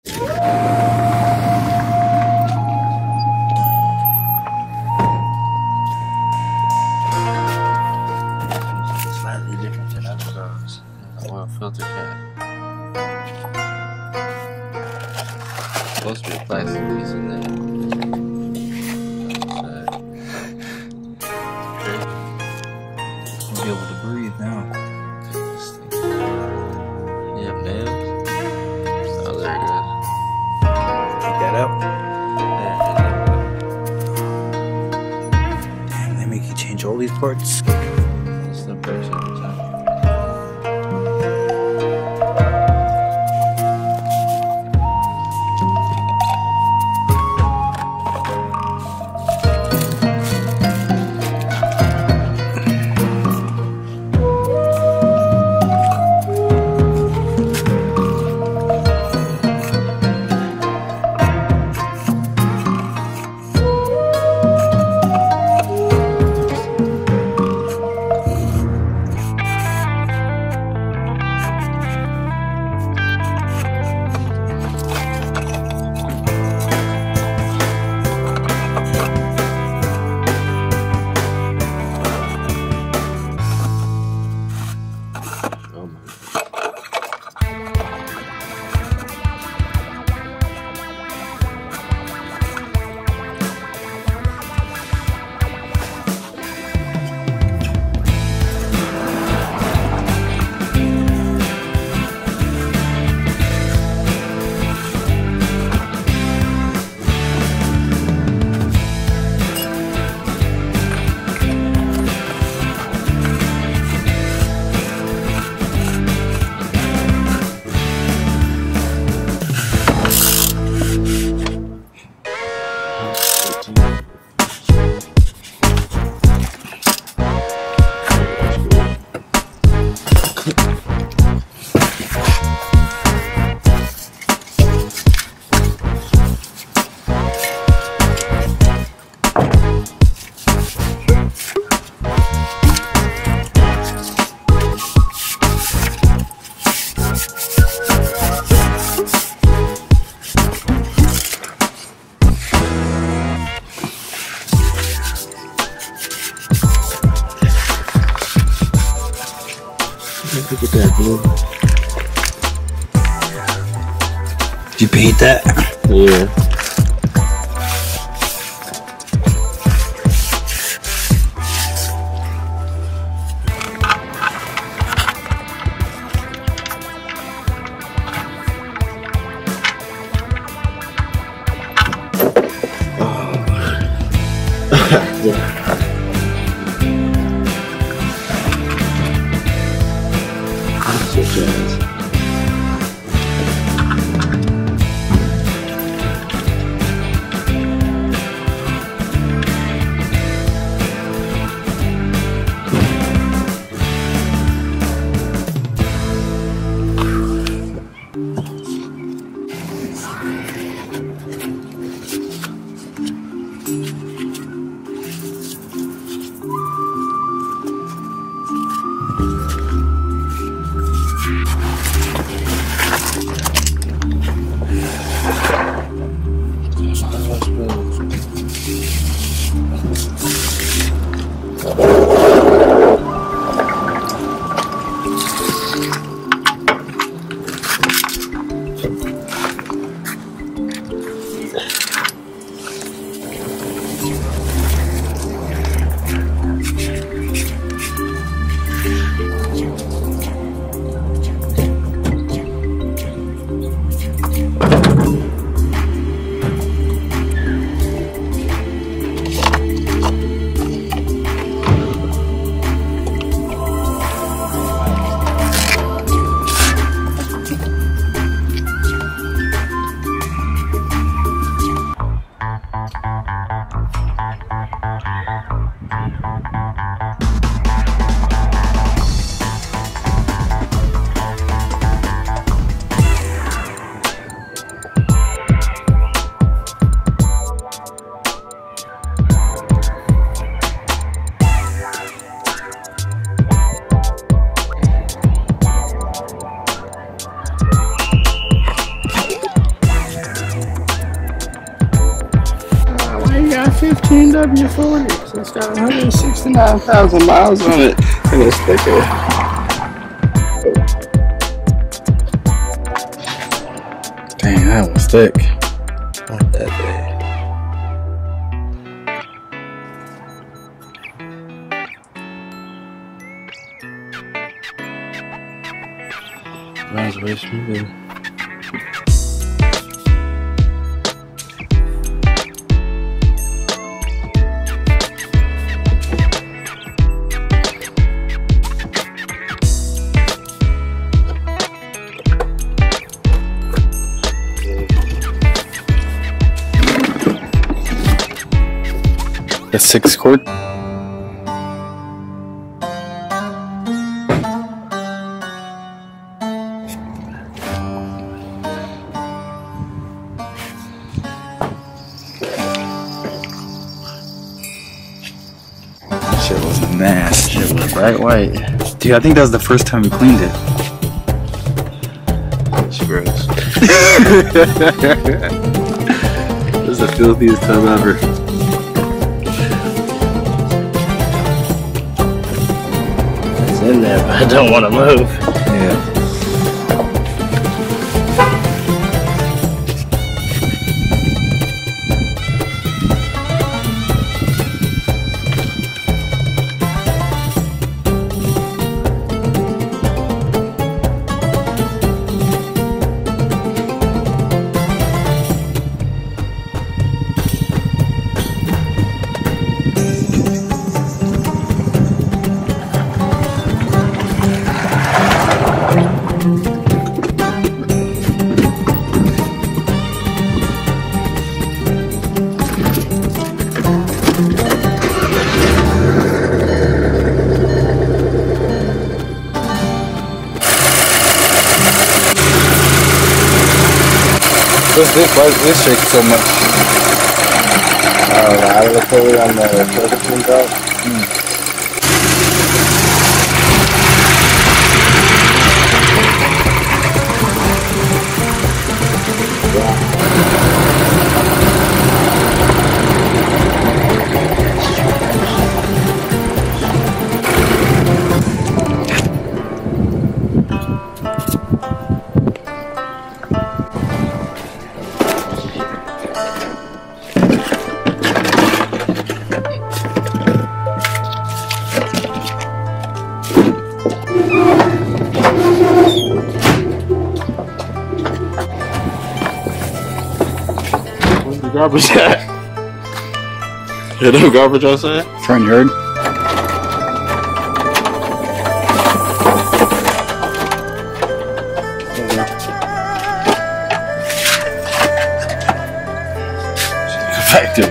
Slightly different than other cars. Oil filter cap. Supposed to be a plastic piece in there. I'll be able to breathe now. You have nails? Oh, there it goes. Take that out. There. Damn, they make you change all these parts. It's the pressure on top. Look at that blue. Did you paint that? Yeah. 15 W40. It's got 169,000 miles on it. And a sticker. Dang, that was thick. Not that bad. Runs way smoother. The 6 cord. Shit was nasty. Shit was bright white. Dude, I think that was the first time we cleaned it. It's gross. This is the filthiest tub ever. It's in there, but I don't want to move. Yeah. What's this? Why is this shake so much? I don't know, pulley on the filter tunes out. Where's the garbage at? Is there no garbage outside? Front yard. Back to